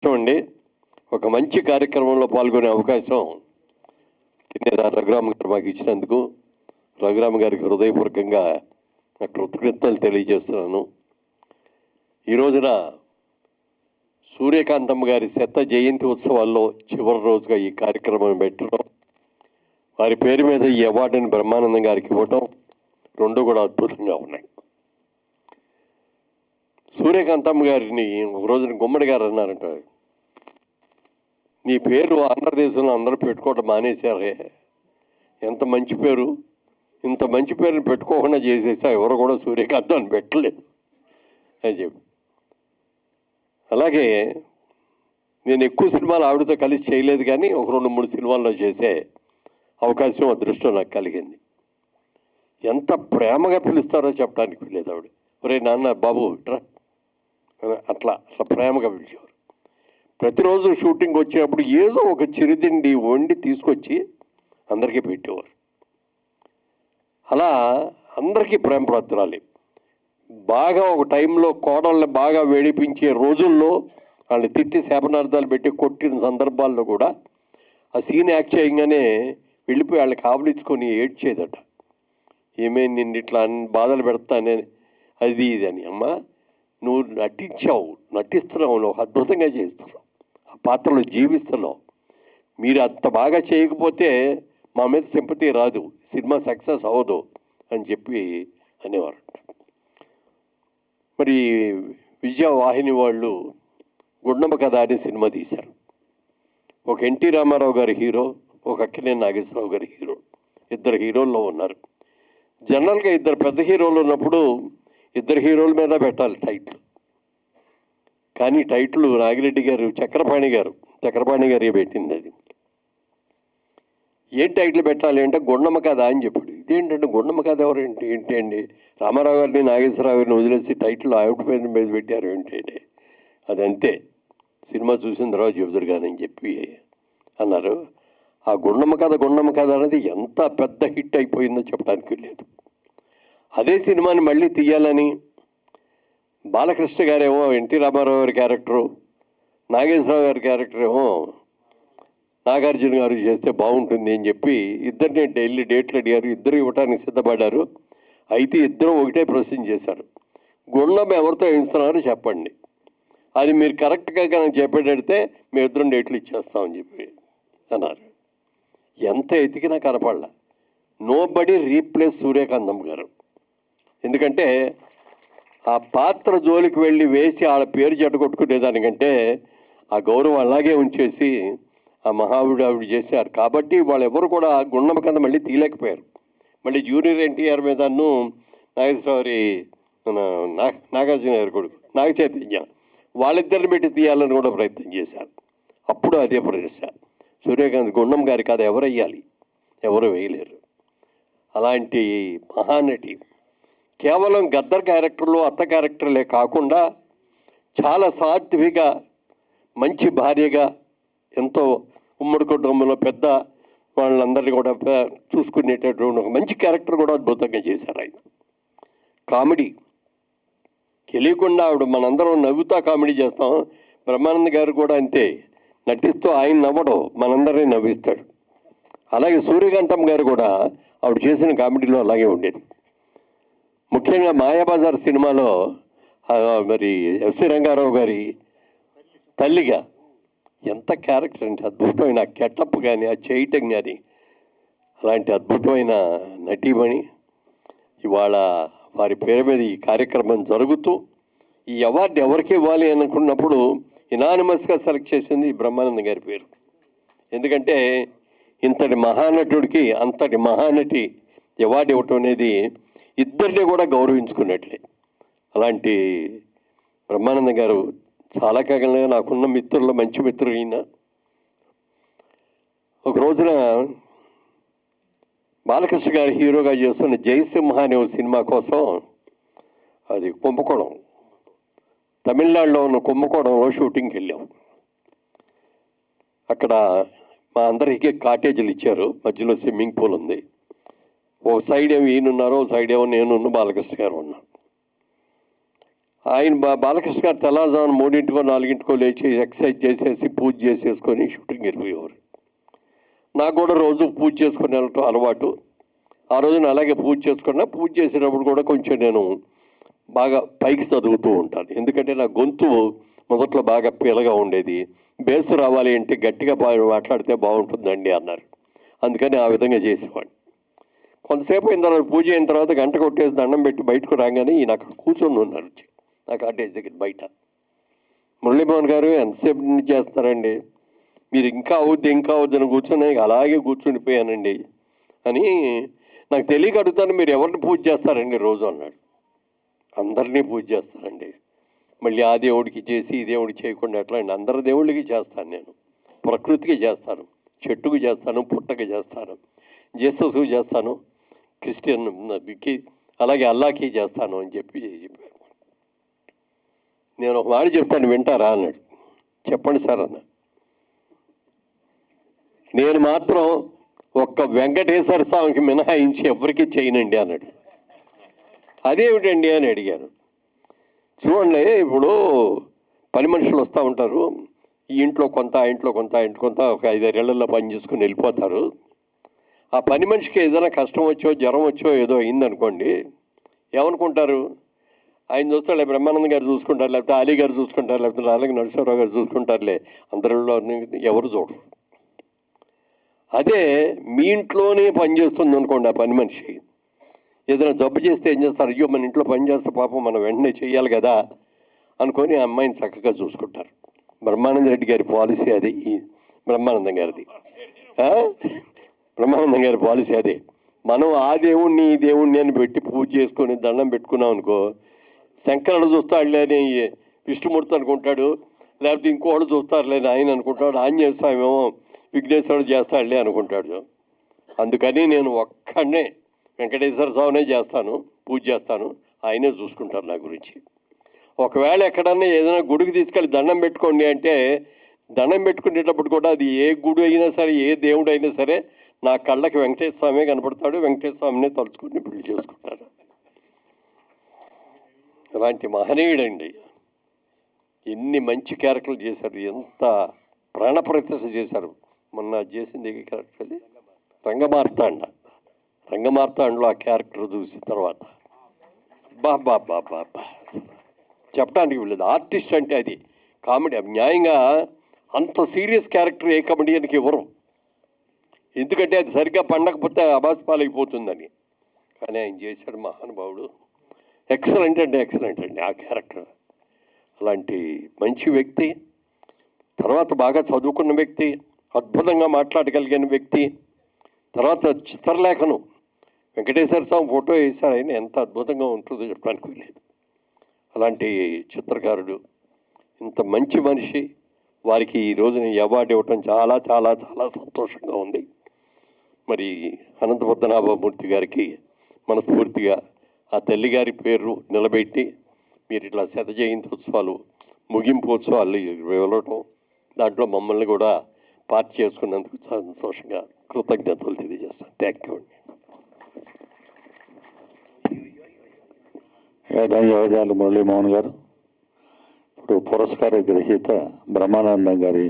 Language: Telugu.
అండి ఒక మంచి కార్యక్రమంలో పాల్గొనే అవకాశం రఘురామ్ గారు మాకు ఇచ్చినందుకు రఘురామ్ గారికి హృదయపూర్వకంగా నా కృతజ్ఞతలు తెలియజేస్తున్నాను. ఈ రోజున సూర్యకాంతమ్మ గారి శత జయంతి ఉత్సవాల్లో చివరి రోజుగా ఈ కార్యక్రమం పెట్టడం, వారి పేరు మీద ఈ అవార్డుని బ్రహ్మానందం గారికి ఇవ్వటం రెండు కూడా అద్భుతంగా ఉన్నాయి. సూర్యకాంతమ్మ గారిని ఒక రోజున గుమ్మడి గారు అన్నారంట, నీ పేరు ఆంధ్రదేశంలో అందరూ పెట్టుకోవటం మానేశారే, ఎంత మంచి పేరు, ఇంత మంచి పేరుని పెట్టుకోకుండా చేసేసా, ఎవరు కూడా సూర్యకాంతం అని పెట్టలేదు అని చెప్పి. అలాగే నేను ఎక్కువ సినిమాలు ఆవిడతో కలిసి చేయలేదు, కానీ ఒక 2-3 సినిమాల్లో చేసే అవకాశం అదృష్టం నాకు కలిగింది. ఎంత ప్రేమగా పిలుస్తారో చెప్పడానికి లేదు ఆవిడ. ఒరే నాన్న బాబు ఇట్రా, అట్లా ప్రేమగా పిలిచేవారు. ప్రతిరోజు షూటింగ్ వచ్చినప్పుడు ఏదో ఒక చిరుతిండి వండి తీసుకొచ్చి అందరికీ పెట్టేవారు. అలా అందరికీ ప్రేమ ప్రాప్తురాలి. బాగా ఒక టైంలో కోడళ్ళని బాగా వేడిపించే రోజుల్లో వాళ్ళని తిట్టి శాపనార్థాలు పెట్టి కొట్టిన సందర్భాల్లో కూడా ఆ సీన్ యాక్ట్ చేయగానే వెళ్ళిపోయి వాళ్ళకి ఆవలించుకొని ఏడ్చేదట. ఏమేమి నిన్ను ఇట్లా బాధలు పెడతానే అది ఇది అని. అమ్మ నువ్వు నటించావు, నటిస్తున్నావు, నువ్వు అద్భుతంగా చేస్తున్నావు, ఆ పాత్రలో జీవిస్తున్నావు, మీరు అంత బాగా చేయకపోతే మా మీద సింపతి రాదు, సినిమా సక్సెస్ అవ్వదు అని చెప్పి అనేవారు. మరి విజయవాహిని వాళ్ళు గుండమ్మ కథ అనే సినిమా తీశారు. ఒక ఎన్టీ రామారావు గారి హీరో, ఒక అక్కినేని నాగేశ్వరరావు గారి హీరో, ఇద్దరు హీరోల్లో ఉన్నారు. జనరల్గా ఇద్దరు పెద్ద హీరోలు ఉన్నప్పుడు ఇద్దరు హీరోల మీద పెట్టాలి టైటిల్, కానీ టైటిల్ నాగిరెడ్డి గారు చక్రపాణి గారు పెట్టింది. అది ఏం టైటిల్ పెట్టాలి అంటే గుండమ్మ కథ అని చెప్పాడు. ఇదేంటంటే గుండమ్మ కథ ఎవరేంటి ఏంటి అండి, రామారావు గారిని నాగేశ్వరరావు గారిని వదిలేసి టైటిల్ ఆవిడ పేరు మీద పెట్టారు ఏంటంటే, అదంతే సినిమా చూసిన తర్వాత చెబుతారు కానీ అని చెప్పి అన్నారు. ఆ గుండమ్మ కథ అనేది ఎంత పెద్ద హిట్ అయిపోయిందో చెప్పడానికి లేదు. అదే సినిమాని మళ్ళీ తీయాలని బాలకృష్ణ గారేమో ఎన్టీ రామారావు గారి క్యారెక్టరు, నాగేశ్వరరావు గారి క్యారెక్టర్ ఏమో నాగార్జున గారు చేస్తే బాగుంటుంది అని చెప్పి ఇద్దరిని ఢిల్లీ డేట్లు అడిగారు. ఇద్దరు ఇవ్వటానికి సిద్ధపడ్డారు. అయితే ఇద్దరు ఒకటే ప్రశ్న చేశారు, గుండమ్మ ఎవరితో వేయిస్తున్నారు చెప్పండి, అది మీరు కరెక్ట్గా కనుక చెప్పేటడితే మేము ఇద్దరం డేట్లు ఇచ్చేస్తామని చెప్పి అన్నారు. ఎంత ఎతికినా కనపడలా. నోబడీ రీప్లేస్ సూర్యకాంతమ్మ గారు. ఎందుకంటే ఆ పాత్ర జోలికి వెళ్ళి వేసి వాళ్ళ పేరు జడగొట్టుకునేదానికంటే ఆ గౌరవం అలాగే ఉంచేసి ఆ ఆవిడ చేశారు. కాబట్టి వాళ్ళు ఎవరు కూడా గుండమ్మ కథ మళ్ళీ తీయలేకపోయారు. మళ్ళీ జూనియర్ ఎన్టీఆర్ మీదను నాగార్జున గారి కొడుకు నాగ చైతన్య వాళ్ళిద్దరిని పెట్టి తీయాలని కూడా ప్రయత్నం చేశారు. అప్పుడు అదే ప్రశ్న, సూర్యకాంత్ గుండమ్మ గారి కథ ఎవరు వేయాలి, ఎవరు వేయలేరు. అలాంటి మహానటి కేవలం గద్దర్ క్యారెక్టర్లు అత్త క్యారెక్టర్లే కాకుండా చాలా సాత్విక మంచి భార్యగా, ఎంతో ఉమ్మడి కుటుంబంలో పెద్ద వాళ్ళందరినీ కూడా చూసుకునేటటువంటి ఒక మంచి క్యారెక్టర్ కూడా అద్భుతంగా చేశారు ఆయన. కామెడీ తెలియకుండా ఆవిడ మనందరం నవ్వుతా కామెడీ చేస్తాం. బ్రహ్మానంద గారు కూడా అంతే, నటిస్తూ ఆయన నవ్వడం మనందరినీ నవ్విస్తాడు. అలాగే సూర్యకాంతమ్మ గారు కూడా ఆవిడ చేసిన కామెడీలో అలాగే ఉండేది. ముఖ్యంగా మాయాబజార్ సినిమాలో మరి ఎఫ్సి రంగారావు గారి తల్లిగా ఎంత క్యారెక్టర్ అంటే అద్భుతమైన గెటప్ కానీ ఆ చేయటం కానీ అలాంటి అద్భుతమైన నటీమణి. ఇవాళ వారి పేరు మీద ఈ కార్యక్రమం జరుగుతూ ఈ అవార్డు ఎవరికి ఇవ్వాలి అనుకున్నప్పుడు ఇనానిమస్గా సెలెక్ట్ చేసింది బ్రహ్మానంద గారి పేరు. ఎందుకంటే ఇంతటి మహానటుడికి అంతటి మహానటి అవార్డు ఇవ్వటం అనేది ఇద్దరిని కూడా గౌరవించుకున్నట్లే. అలాంటి బ్రహ్మానంద గారు చాలా కాలంగా నాకున్న మిత్రుల్లో మంచి మిత్రుడు అయిన. ఒక రోజున బాలకృష్ణ గారి హీరోగా చేస్తున్న జయసింహ అనే సినిమా కోసం, అది కుంభకోణం, తమిళనాడులో ఉన్న కుంభకోణంలో షూటింగ్కి వెళ్ళాం. అక్కడ మా అందరికీ కాటేజీలు ఇచ్చారు, మధ్యలో స్విమ్మింగ్ పూల్ ఉంది. ఒక సైడ్ ఏమో ఈయనున్నారు, ఒక సైడ్ ఏమో నేను బాలకృష్ణ గారు ఉన్నాను. ఆయన బాలకృష్ణ గారు తెల్లవారుజామున 3 4 లేచి ఎక్సర్సైజ్ చేసేసి పూజ చేసేసుకొని షూటింగ్ వెళ్ళిపోయేవారు. నాకు కూడా రోజు పూజ చేసుకుని వెళ్ళటం అలవాటు. ఆ రోజున అలాగే పూజ చేసుకున్నా, పూజ చేసేటప్పుడు కూడా కొంచెం నేను బాగా పైకి చదువుతూ ఉంటాను. ఎందుకంటే నా గొంతు మొదట్లో బాగా పీలగా ఉండేది. బేసు రావాలి అంటే గట్టిగా మాట్లాడితే బాగుంటుందండి అన్నారు. అందుకని ఆ విధంగా చేసేవాడిని. కొంతసేపు అయిన తర్వాత పూజ అయిన తర్వాత గంట కొట్టేసి దండం పెట్టి బయటకు రాగానే ఈయన అక్కడ కూర్చొని ఉన్నారు నా కాటేజ్ దగ్గర బయట. మురళీమోహన్ గారు ఎంతసేపు నుంచి చేస్తారండి, మీరు ఇంకా అవుద్ది అని కూర్చొని అలాగే కూర్చుండిపోయానండి అని. నాకు తెలియక అడుగుతాను, మీరు ఎవరిని పూజ చేస్తారండి రోజు అన్నాడు. అందరినీ పూజ చేస్తానండి. మళ్ళీ ఆ దేవుడికి చేసి ఈ దేవుడికి చేయకుండా ఎట్లా అండి, అందరి దేవుళ్ళకి చేస్తాను నేను. ప్రకృతికి చేస్తాను, చెట్టుకు చేస్తాను, పుట్టకి చేస్తాను, జీసస్కు చేస్తాను, క్రిస్టియన్కి అలాగే అల్లాకి చేస్తాను అని చెప్పారు. నేను ఒక మాట చెప్తాను వింటారా అన్నాడు. చెప్పండి సార్ అన్న. నేను మాత్రం ఒక్క వెంకటేశ్వర స్వామికి మినహాయించి ఎవరికి చేయనండి అన్నాడు. అదేమిటండి అని అడిగాను. చూడండి, ఇప్పుడు పని మనుషులు వస్తూ ఉంటారు, ఈ ఇంట్లో కొంత ఆ ఇంట్లో కొంత ఆ ఇంట్లో కొంత ఒక 5-6 ఏళ్లలో పని చేసుకుని వెళ్ళిపోతారు. ఆ పని మనిషికి ఏదైనా కష్టం వచ్చో జ్వరం వచ్చో ఏదో అయిందనుకోండి, ఏమనుకుంటారు, ఆయన చూస్తాడు బ్రహ్మానందం గారు చూసుకుంటారు, లేకపోతే అలీ గారు చూసుకుంటారు, లేకపోతే అలాగే నరసింహరావు గారు చూసుకుంటారులే, అందరిలో ఎవరు చూడరు. అదే మీ ఇంట్లోనే పని చేస్తుంది అనుకోండి, ఆ పని మనిషి ఏదైనా జబ్బు చేస్తే ఏం చేస్తారు, అయ్యో మన ఇంట్లో పని చేస్తే పాపం మనం వెంటనే చేయాలి కదా అనుకొని ఆ అమ్మాయిని చక్కగా చూసుకుంటారు. బ్రహ్మానంద రెడ్డి గారి పాలసీ అది, బ్రహ్మానందం గారిది. బ్రహ్మానందం గారి పాలసీ అదే. మనం ఆ దేవుణ్ణి ఈ దేవుణ్ణి అని పెట్టి పూజ చేసుకొని దండం పెట్టుకున్నాం అనుకో, శంకరుడు చూస్తాడులే అని విష్ణుమూర్తి అనుకుంటాడు, లేకపోతే ఇంకోళ్ళు చూస్తారులే ఆయన అనుకుంటాడు, ఆంజనేయ స్వామి ఏమో విఘ్నేశ్వరుడు చేస్తాడులే అనుకుంటాడు. అందుకని నేను ఒక్కడనే వెంకటేశ్వర స్వామినే చేస్తాను, పూజ చేస్తాను, ఆయనే చూసుకుంటారు నా గురించి. ఒకవేళ ఎక్కడన్నా ఏదైనా గుడికి తీసుకెళ్ళి దండం పెట్టుకోండి అంటే, దండం పెట్టుకునేటప్పుడు కూడా అది ఏ గుడి అయినా సరే, ఏ దేవుడు అయినా సరే, నా కళ్ళకి వెంకటేశ్వర స్వామి కనపడతాడు, వెంకటేశ్వర స్వామినే తలుచుకొని పెళ్లి చేసుకుంటారు. అలాంటి మహనీయుడండి. ఎన్ని మంచి క్యారెక్టర్లు చేశారు, ఎంత ప్రాణప్రతిష్ఠ చేశారు. మొన్న చేసింది ఏ క్యారెక్టర్ అది, రంగమార్తాండలో ఆ క్యారెక్టర్ చూసిన తర్వాత బాబా చెప్పడానికి వెళ్ళదు. ఆర్టిస్ట్ అంటే అది కామెడీ. న్యాయంగా అంత సీరియస్ క్యారెక్టర్ ఏ కామెడియన్కి ఇవ్వరు, ఎందుకంటే అది సరిగ్గా పండకపోతే అబాస్పాలైపోతుందని. కానీ ఆయన చేశాడు మహానుభావుడు. ఎక్సలెంట్ అండి ఆ క్యారెక్టర్. అలాంటి మంచి వ్యక్తి, తర్వాత బాగా చదువుకున్న వ్యక్తి, అద్భుతంగా మాట్లాడగలిగిన వ్యక్తి. తర్వాత చిత్రలేఖనం, వెంకటేశ్వర స్వామి ఫోటో వేశారు ఆయన, ఎంత అద్భుతంగా ఉంటుందో చెప్పడానికి లేదు. అలాంటి చిత్రకారుడు, ఇంత మంచి మనిషి, వారికి ఈ రోజున ఈ అవార్డు ఇవ్వటం చాలా చాలా చాలా సంతోషంగా ఉంది. మరి అనంత పద్మనాభమూర్తి గారికి మనస్ఫూర్తిగా ఆ తల్లిగారి పేరు నిలబెట్టి మీరు ఇట్లా 100 జయంత్యోత్సవాలు ముగింపు ఉత్సవాలు వెళ్ళటం, దాంట్లో మమ్మల్ని కూడా పార్ట్ చేసుకున్నందుకు చాలా సంతోషంగా కృతజ్ఞతలు తెలియజేస్తాను. థ్యాంక్ యూ అండి. ధన్యవాదాలు మురళీమోహన్ గారు. ఇప్పుడు పురస్కార గ్రహీత బ్రహ్మానందం గారి